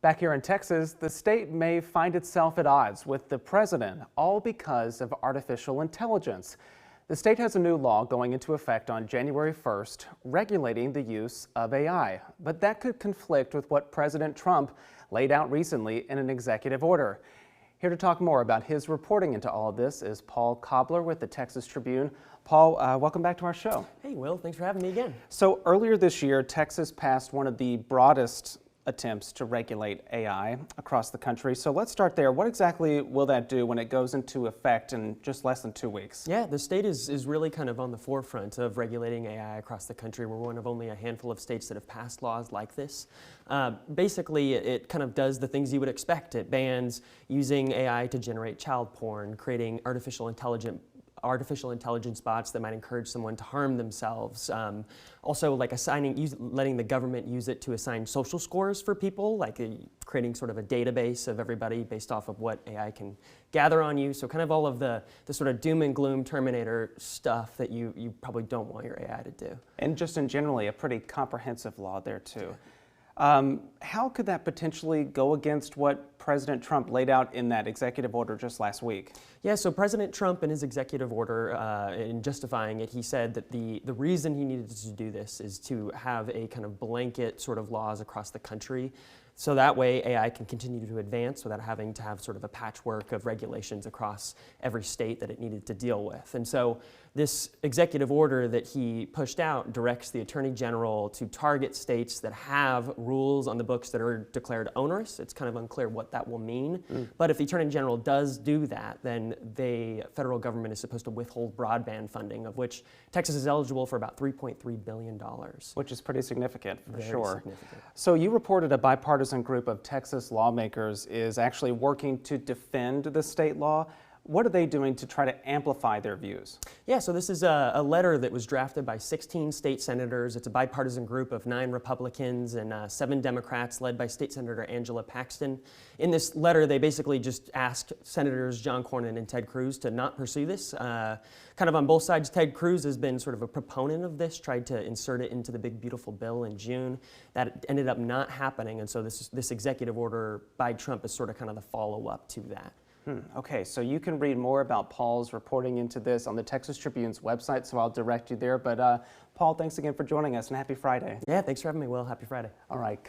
Back here in Texas, the state may find itself at odds with the president, all because of artificial intelligence. The state has a new law going into effect on January 1st, regulating the use of AI, but that could conflict with what President Trump laid out recently in an executive order. Here to talk more about his reporting into all of this is Paul Cobbler with the Texas Tribune. Paul, welcome back to our show. Hey, Will, thanks for having me again. So earlier this year, Texas passed one of the broadest attempts to regulate AI across the country. So let's start there. What exactly will that do when it goes into effect in just less than 2 weeks? Yeah, the state is really kind of on the forefront of regulating AI across the country. We're one of only a handful of states that have passed laws like this. Basically, it kind of does the things you would expect. It bans using AI to generate child porn, creating artificial intelligence bots that might encourage someone to harm themselves. Also, like letting the government use it to assign social scores for people, like creating sort of a database of everybody based off of what AI can gather on you. So kind of all of the sort of doom and gloom Terminator stuff that you probably don't want your AI to do. And just in generally, a pretty comprehensive law there too. How could that potentially go against what President Trump laid out in that executive order just last week? Yeah, so President Trump in his executive order, in justifying it, he said that the reason he needed to do this is to have a kind of blanket sort of laws across the country. So that way AI can continue to advance without having to have sort of a patchwork of regulations across every state that it needed to deal with. And so this executive order that he pushed out directs the Attorney General to target states that have rules on the books that are declared onerous. It's kind of unclear what that will mean. But if the Attorney General does do that, then the federal government is supposed to withhold broadband funding, of which Texas is eligible for about $3.3 billion. Which is pretty significant, for Very sure. significant. So you reported a bipartisan group of Texas lawmakers is actually working to defend the state law. What are they doing to try to amplify their views? Yeah, so this is a letter that was drafted by 16 state senators. It's a bipartisan group of 9 Republicans and 7 Democrats led by State Senator Angela Paxton. In this letter, they basically just asked Senators John Cornyn and Ted Cruz to not pursue this. Kind of on both sides, Ted Cruz has been sort of a proponent of this, tried to insert it into the big beautiful bill in June. That ended up not happening, and so this executive order by Trump is sort of kind of the follow-up to that. Okay, so you can read more about Paul's reporting into this on the Texas Tribune's website, so I'll direct you there. But Paul, thanks again for joining us, and happy Friday. Yeah, thanks for having me, Will. Happy Friday. All right.